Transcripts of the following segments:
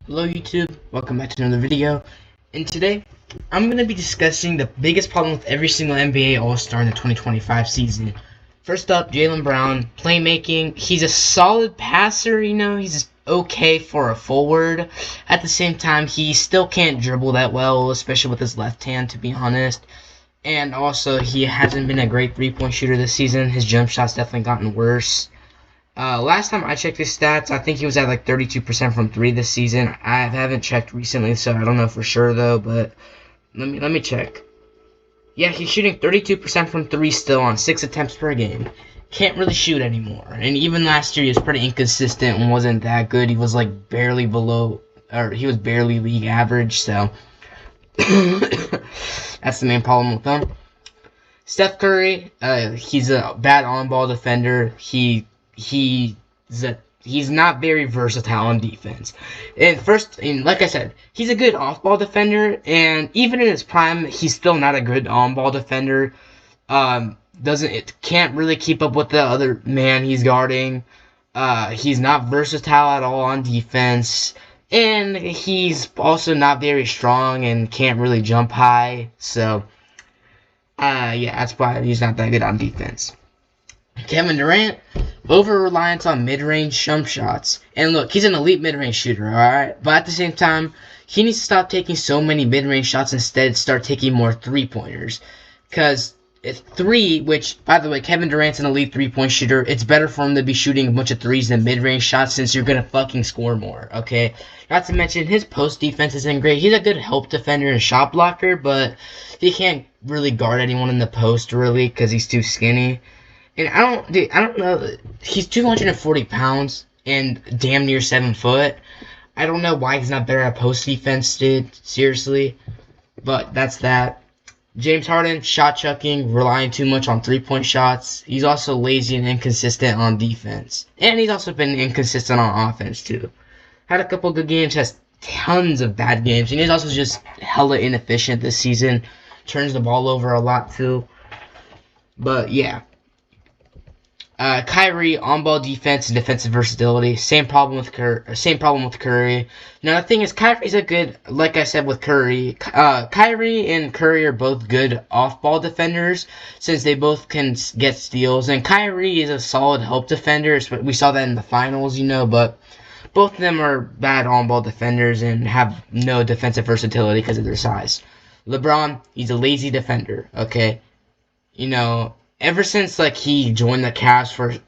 Hello YouTube, welcome back to another video, and today I'm going to be discussing the biggest problem with every single NBA All-Star in the 2025 season. First up, Jaylen Brown, playmaking. He's a solid passer, he's okay for a forward. At the same time, he still can't dribble that well, especially with his left hand, to be honest. And also, he hasn't been a great three-point shooter this season. His jump shot's definitely gotten worse. Last time I checked his stats, I think he was at like 32% from three this season. I haven't checked recently, so I don't know for sure though. But let me check. Yeah, he's shooting 32% from three still on 6 attempts per game. Can't really shoot anymore. And even last year, he was pretty inconsistent and wasn't that good. He was like barely below, or he was barely league average. So that's the main problem with him. Steph Curry, he's a bad on-ball defender. He's not very versatile on defense. And like I said, he's a good off-ball defender, and even in his prime, he's still not a good on-ball defender. Can't really keep up with the other man he's guarding. He's not versatile at all on defense, and he's also not very strong and can't really jump high. So, yeah, that's why he's not that good on defense. Kevin Durant, over-reliance on mid-range jump shots. And look, he's an elite mid-range shooter, alright? But at the same time, he needs to stop taking so many mid-range shots, instead start taking more three-pointers. Because three, which, by the way, Kevin Durant's an elite three-point shooter, it's better for him to be shooting a bunch of threes than mid-range shots, since you're going to fucking score more, okay? Not to mention, his post defense isn't great. He's a good help defender and shot blocker, but he can't really guard anyone in the post, really, because he's too skinny. And I don't know. He's 240 pounds and damn near 7 foot. I don't know why he's not better at post defense, dude. Seriously. But that's that. James Harden, shot chucking, relying too much on 3-point shots. He's also lazy and inconsistent on defense. And he's also been inconsistent on offense, too. Had a couple good games, has tons of bad games. And he's also just hella inefficient this season. Turns the ball over a lot, too. But, yeah. Kyrie, on-ball defense and defensive versatility. Same problem with Curry. Now the thing is, Kyrie's a good, like I said with Curry. Kyrie and Curry are both good off-ball defenders, since they both can get steals. And Kyrie is a solid help defender. We saw that in the finals, But both of them are bad on-ball defenders and have no defensive versatility because of their size. LeBron, he's a lazy defender. Okay, Ever since he joined the Cavs for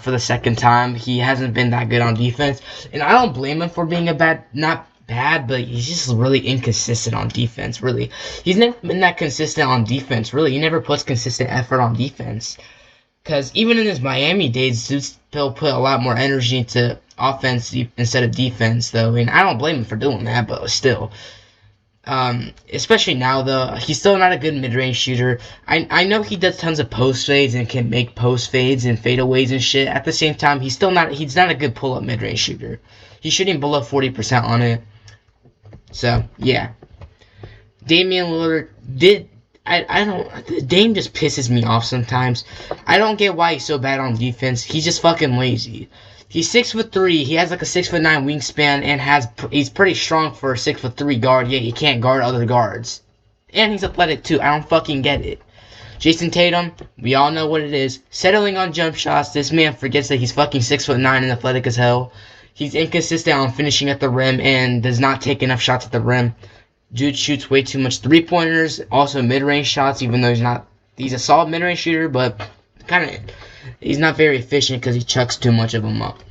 the second time, he hasn't been that good on defense, and I don't blame him for being not bad, but he's just really inconsistent on defense. Really, he's never been that consistent on defense. Really, he never puts consistent effort on defense. Because even in his Miami days, he still put a lot more energy into offense instead of defense. Though, I don't blame him for doing that, but still. Especially now, though, he's still not a good mid-range shooter. I know he does tons of post fades and can make post fades and fadeaways and shit. At the same time, he's not a good pull-up mid-range shooter. He's shooting below 40% on it. So, yeah. Damian Lillard Dame just pisses me off sometimes. I don't get why he's so bad on defense. He's just fucking lazy. He's 6'3". He has like a 6'9" wingspan and he's pretty strong for a 6'3" guard. Yet he can't guard other guards, and he's athletic too. I don't fucking get it. Jason Tatum, we all know what it is. Settling on jump shots. This man forgets that he's fucking 6'9" and athletic as hell. He's inconsistent on finishing at the rim and does not take enough shots at the rim. Dude shoots way too much 3-pointers, also mid-range shots, even though he's a solid mid-range shooter, but he's not very efficient because he chucks too much of them up.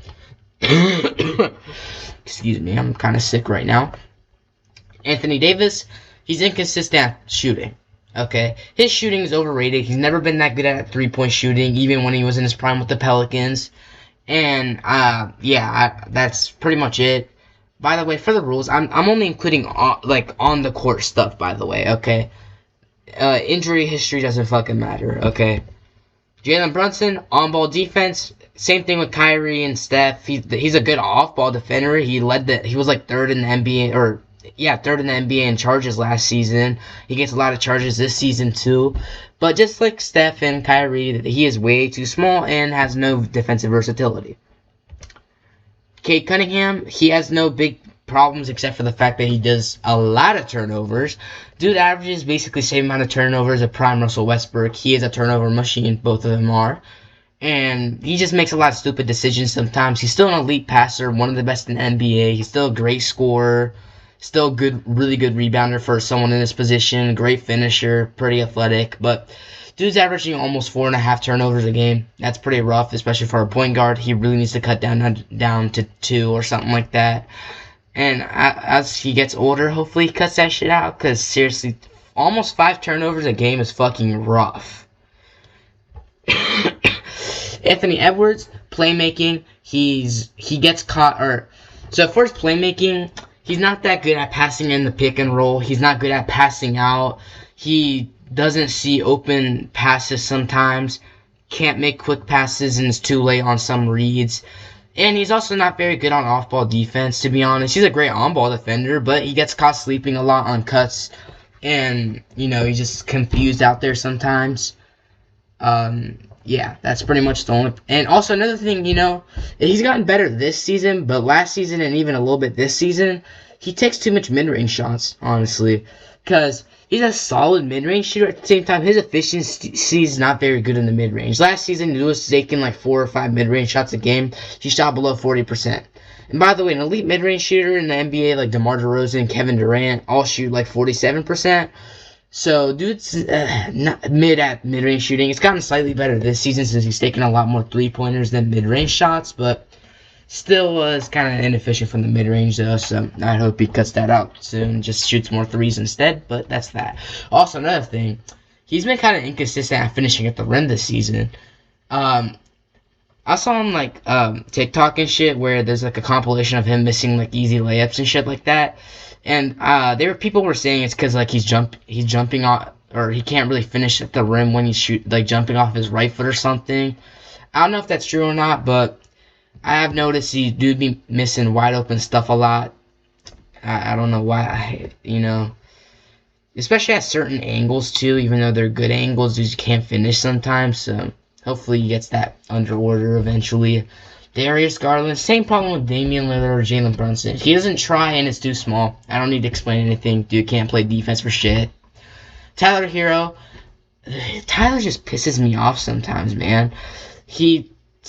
Excuse me, I'm kind of sick right now. Anthony Davis, he's inconsistent at shooting. Okay, his shooting is overrated. He's never been that good at 3-point shooting, even when he was in his prime with the Pelicans. And that's pretty much it. By the way, for the rules, I'm only including on the court stuff. By the way, okay. Injury history doesn't fucking matter. Okay. Jalen Brunson, on-ball defense. Same thing with Kyrie and Steph. He's a good off-ball defender. He was like third in the NBA in charges last season. He gets a lot of charges this season too. But just like Steph and Kyrie, he is way too small and has no defensive versatility. Cade Cunningham, he has no big problems except for the fact that he does a lot of turnovers. Dude averages basically the same amount of turnovers as prime Russell Westbrook. He is a turnover machine, both of them are. And he just makes a lot of stupid decisions sometimes. He's still an elite passer, one of the best in the NBA. He's still a great scorer, still good, really good rebounder for someone in this position. Great finisher, pretty athletic. But dude's averaging almost 4.5 turnovers a game. That's pretty rough, especially for a point guard. He really needs to cut down to 2 or something like that. And as he gets older, hopefully he cuts that shit out. Because seriously, almost 5 turnovers a game is fucking rough. Anthony Edwards, playmaking, he gets caught, so for his playmaking, he's not that good at passing in the pick and roll. He's not good at passing out. He doesn't see open passes sometimes, can't make quick passes, and is too late on some reads. And he's also not very good on off-ball defense, to be honest. He's a great on-ball defender, but he gets caught sleeping a lot on cuts, and, he's just confused out there sometimes. Yeah, that's pretty much the only... And also another thing, he's gotten better this season, but last season and even a little bit this season, he takes too much mid-range shots, honestly. Because he's a solid mid-range shooter. At the same time, his efficiency is not very good in the mid-range. Last season, he was taking like 4 or 5 mid-range shots a game. He shot below 40%. And by the way, an elite mid-range shooter in the NBA like DeMar DeRozan, Kevin Durant, all shoot like 47%. So, dude's not mid-range shooting. It's gotten slightly better this season since he's taken a lot more three-pointers than mid-range shots, but still was kind of inefficient from the mid-range, though, so I hope he cuts that out soon and just shoots more threes instead, but that's that. Also, another thing, he's been kind of inconsistent at finishing at the rim this season. I saw him, TikTok and shit, where there's, a compilation of him missing, easy layups and shit like that. And people were saying it's because he's jumping off, or he can't really finish at the rim when he's jumping off his right foot or something. I don't know if that's true or not, but I have noticed he do be missing wide open stuff a lot. I don't know why. Especially at certain angles too. Even though they're good angles, you just can't finish sometimes. So hopefully he gets that under order eventually. Darius Garland, same problem with Damian Lillard or Jalen Brunson. He doesn't try and it's too small. I don't need to explain anything. Dude can't play defense for shit. Tyler Hero just pisses me off sometimes, man. He's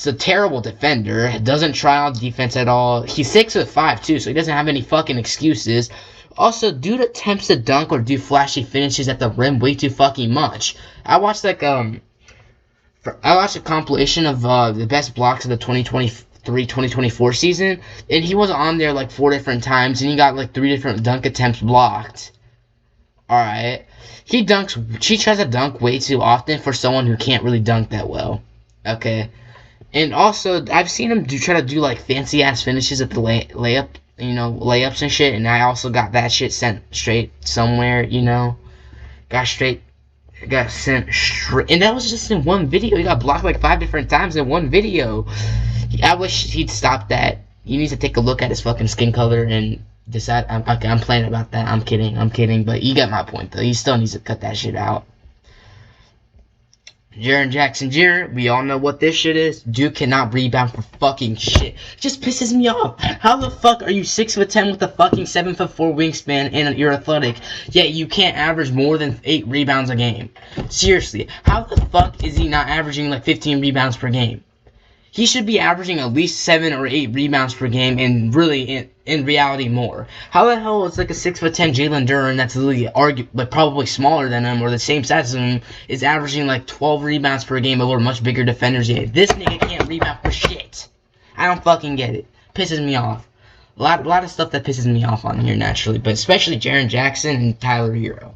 a terrible defender. Doesn't try on defense at all. He's 6'5" too, so he doesn't have any fucking excuses. Also, dude attempts to dunk or do flashy finishes at the rim way too fucking much. I watched a compilation of the best blocks of the 2023-2024 season, and he was on there 4 different times, and he got 3 different dunk attempts blocked. Alright. He tries to dunk way too often for someone who can't really dunk that well. Okay. And also, I've seen him try to do fancy ass finishes at the layups and shit, and I also got that shit sent straight somewhere, got sent straight, and that was just in one video. He got blocked 5 different times in one video. I wish he'd stop that. He needs to take a look at his fucking skin color and decide. I'm playing about that. I'm kidding, but you get my point though. He still needs to cut that shit out. Jaren Jackson Jr., we all know what this shit is. Dude cannot rebound for fucking shit. Just pisses me off. How the fuck are you 6'10" with a fucking 7'4" wingspan and you're athletic, yet you can't average more than 8 rebounds a game? Seriously, how the fuck is he not averaging 15 rebounds per game? He should be averaging at least 7 or 8 rebounds per game, and really, in reality, more. How the hell is a 6'10" Jalen Duren that's literally probably smaller than him or the same size as him is averaging 12 rebounds per game over much bigger defenders yet? This nigga can't rebound for shit. I don't fucking get it. Pisses me off. A lot of stuff that pisses me off on here naturally, but especially Jaren Jackson and Tyler Hero.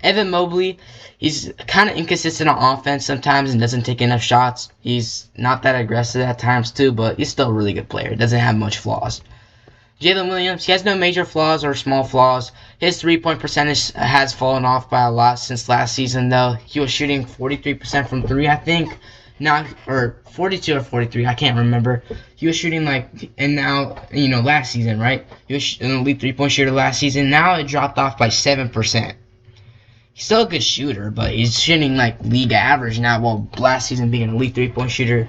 Evan Mobley, he's kind of inconsistent on offense sometimes and doesn't take enough shots. He's not that aggressive at times too, but he's still a really good player. Doesn't have much flaws. Jalen Williams, he has no major flaws or small flaws. His three-point percentage has fallen off by a lot since last season, though. He was shooting 43% from 3, I think. Now, or 42 or 43, I can't remember. He was shooting and now, last season, right? He was an elite three-point shooter last season. Now it dropped off by 7%. He's still a good shooter, but he's shooting league average now. Well, last season being an elite three-point shooter,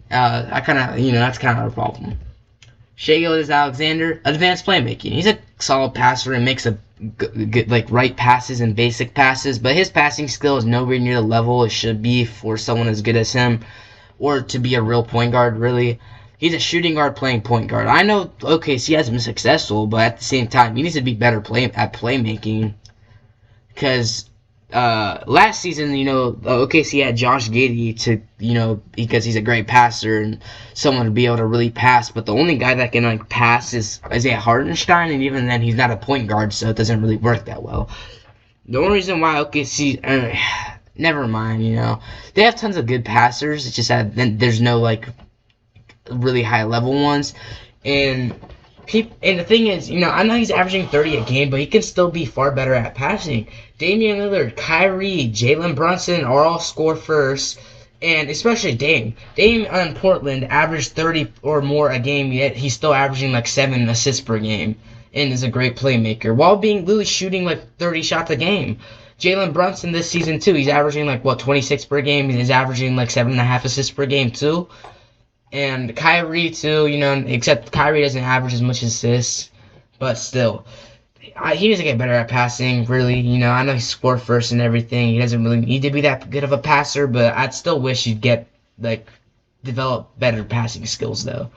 that's kind of a problem. Shai Gilgeous-Alexander, advanced playmaking. He's a solid passer and makes a good, like, right passes and basic passes, but his passing skill is nowhere near the level it should be for someone as good as him, or to be a real point guard, really. He's a shooting guard playing point guard. I know OKC has been successful, but at the same time, he needs to be better at playmaking. Because last season, OKC had Josh Giddey to, because he's a great passer and someone to be able to really pass. But the only guy that can pass is Isaiah Hartenstein, and even then, he's not a point guard, so it doesn't really work that well. The only reason why OKC, never mind, they have tons of good passers. It's just that there's no really high level ones, and the thing is, I know he's averaging 30 a game, but he can still be far better at passing. Damian Lillard, Kyrie, Jalen Brunson are all score first, and especially Dame. Dame on Portland averaged 30 or more a game, yet he's still averaging 7 assists per game, and is a great playmaker, while being literally shooting 30 shots a game. Jalen Brunson this season too, he's averaging 26 per game, and he's averaging 7.5 assists per game too. And Kyrie too, except Kyrie doesn't average as much assists, but still, he needs to get better at passing, really. I know he scored first and everything. He doesn't really need to be that good of a passer, but I'd still wish he'd develop better passing skills, though.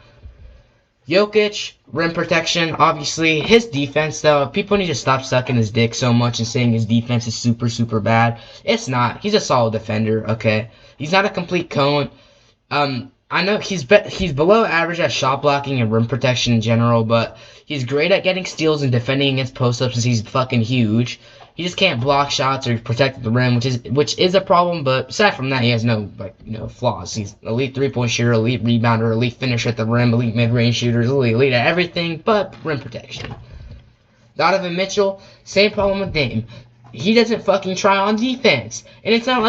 Jokic, rim protection, obviously. His defense, though, people need to stop sucking his dick so much and saying his defense is super, super bad. It's not. He's a solid defender, okay? He's not a complete cone. I know he's below average at shot blocking and rim protection in general, but he's great at getting steals and defending against post-ups since he's fucking huge. He just can't block shots or protect the rim, which is a problem, but aside from that, he has no flaws. He's elite three-point shooter, elite rebounder, elite finisher at the rim, elite mid-range shooter, elite at everything but rim protection. Donovan Mitchell, same problem with Dame. He doesn't fucking try on defense. And it's not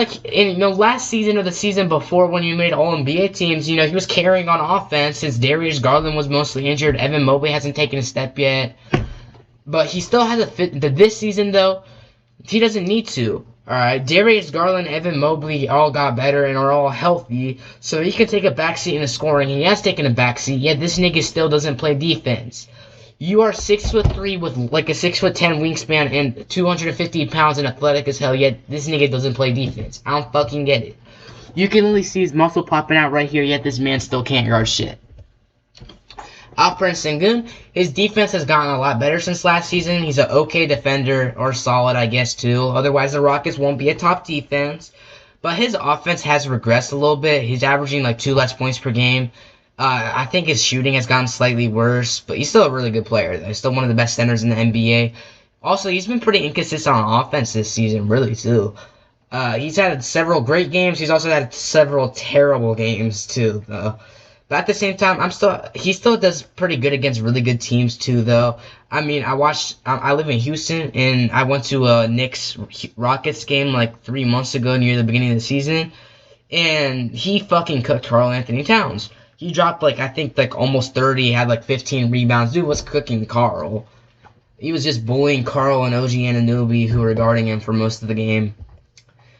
last season or the season before when you made All-NBA teams, he was carrying on offense since Darius Garland was mostly injured. Evan Mobley hasn't taken a step yet. But he still has a fit. This season, though, he doesn't need to. Alright, Darius Garland, Evan Mobley all got better and are all healthy, so he can take a backseat in the scoring. He has taken a backseat, yet this nigga still doesn't play defense. You are 6'3" with a 6'10" wingspan and 250 pounds and athletic as hell, yet this nigga doesn't play defense. I don't fucking get it. You can literally see his muscle popping out right here, yet this man still can't guard shit. Alperen Sengun, his defense has gotten a lot better since last season. He's an okay defender, or solid, I guess, too. Otherwise, the Rockets won't be a top defense. But his offense has regressed a little bit. He's averaging 2 less points per game. I think his shooting has gotten slightly worse, but he's still a really good player, though. He's still one of the best centers in the NBA. Also, he's been pretty inconsistent on offense this season, really, too. He's had several great games. He's also had several terrible games, too, though. But at the same time, he still does pretty good against really good teams, too, though. I mean, I live in Houston, and I went to a Knicks-Rockets game 3 months ago near the beginning of the season, and he fucking cooked Karl Anthony Towns. He dropped, I think, almost 30, had, 15 rebounds. Dude was cooking Karl. He was just bullying Karl and OG Anunoby, who were guarding him for most of the game.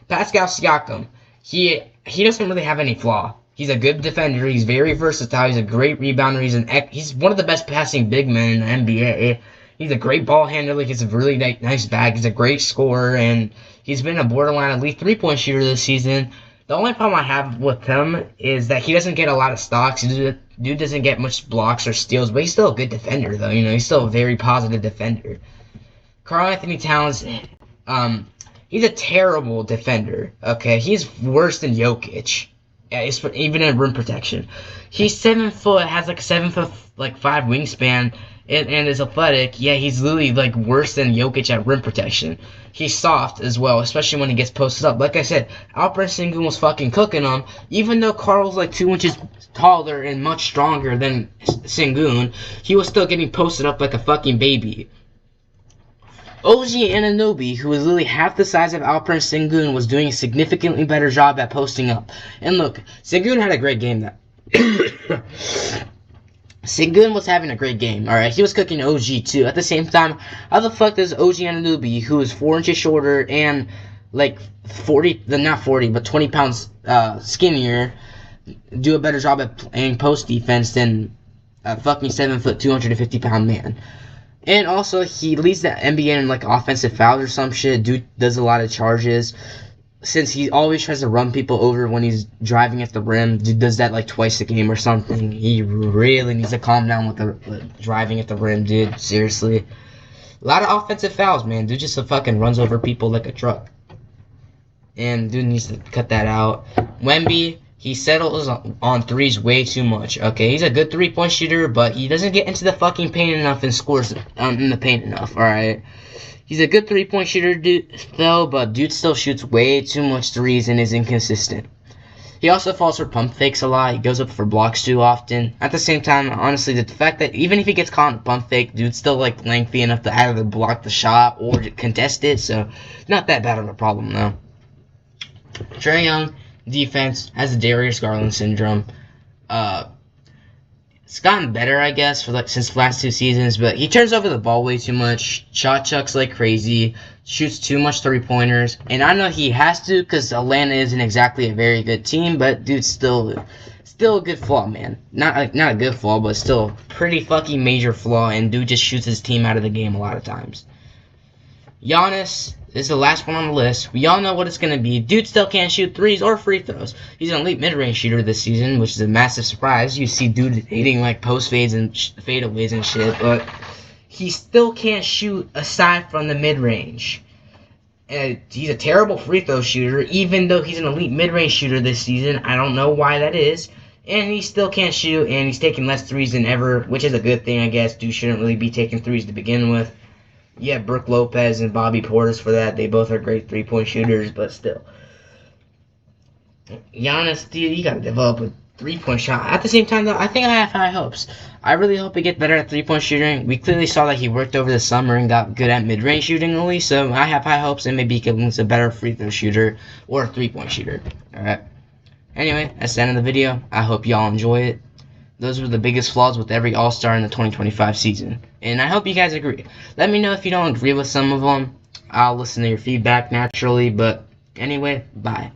Pascal Siakam. He doesn't really have any flaw. He's a good defender. He's very versatile. He's a great rebounder. He's one of the best passing big men in the NBA. He's a great ball handler. He's a really nice bag. He's a great scorer, and he's been a borderline elite three-point shooter this season. The only problem I have with him is that he doesn't get a lot of stocks. Dude doesn't get much blocks or steals, but he's still a good defender, though. He's still a very positive defender. Karl Anthony Towns, he's a terrible defender, okay? He's worse than Jokic, even in rim protection. He's 7 foot, has 7'5" wingspan, and is athletic. Yeah, he's literally worse than Jokic at rim protection. He's soft as well, especially when he gets posted up. Like I said, Alperen Sengun was fucking cooking him. Even though Karl's 2 inches taller and much stronger than Sengun, he was still getting posted up like a fucking baby. OG Anunoby, who was literally half the size of Alperen Sengun, was doing a significantly better job at posting up. And look, Sengun had a great game that Sengun was having a great game, alright? He was cooking OG, too. At the same time, how the fuck does OG Anunoby, who is 4 inches shorter and, 20 pounds skinnier, do a better job at playing post defense than a fucking 7 foot, 250 pound man. And also, he leads the NBA in like offensive fouls or some shit. Dude does a lot of charges. Since he always tries to run people over when he's driving at the rim, dude does that like twice a game or something. He really needs to calm down with the driving at the rim, dude. Seriously. A lot of offensive fouls, man. Dude just fucking runs over people like a truck. And dude needs to cut that out. Wemby, he settles on threes way too much. Okay, he's a good three-point shooter, but he doesn't get into the fucking paint enough and scores in the paint enough, alright? He's a good three-point shooter, dude, though, but dude still shoots way too much threes and is inconsistent. He also falls for pump fakes a lot. He goes up for blocks too often. At the same time, honestly, the fact that even if he gets caught in a pump fake, dude's still like lengthy enough to either block the shot or to contest it, so not that bad of a problem, though. Trae Young, defense, has the Darius Garland syndrome. It's gotten better, I guess, for like since the last 2 seasons, but he turns over the ball way too much, shot chucks like crazy, shoots too much three-pointers, and I know he has to because Atlanta isn't exactly a very good team, but dude's still a good flaw, man. Not a good flaw, but still a pretty fucking major flaw, and dude just shoots his team out of the game a lot of times. Giannis is the last one on the list. We all know what it's going to be. Dude still can't shoot threes or free throws. He's an elite mid-range shooter this season, which is a massive surprise. You see dude hitting like post fades and fadeaways and shit, but he still can't shoot aside from the mid-range. And he's a terrible free throw shooter, even though he's an elite mid-range shooter this season. I don't know why that is. And he still can't shoot, and he's taking less threes than ever, which is a good thing, I guess. Dude shouldn't really be taking threes to begin with. Yeah, Brook Lopez and Bobby Portis for that. They both are great three-point shooters, but still. Giannis, dude, you gotta develop a three-point shot. At the same time, though, I think I have high hopes. I really hope he gets better at three-point shooting. We clearly saw that he worked over the summer and got good at mid-range shooting only, so I have high hopes and maybe he becomes a better free-throw shooter or a three-point shooter. Alright. Anyway, that's the end of the video. I hope y'all enjoy it. Those were the biggest flaws with every All-Star in the 2025 season. And I hope you guys agree. Let me know if you don't agree with some of them. I'll listen to your feedback naturally. But anyway, bye.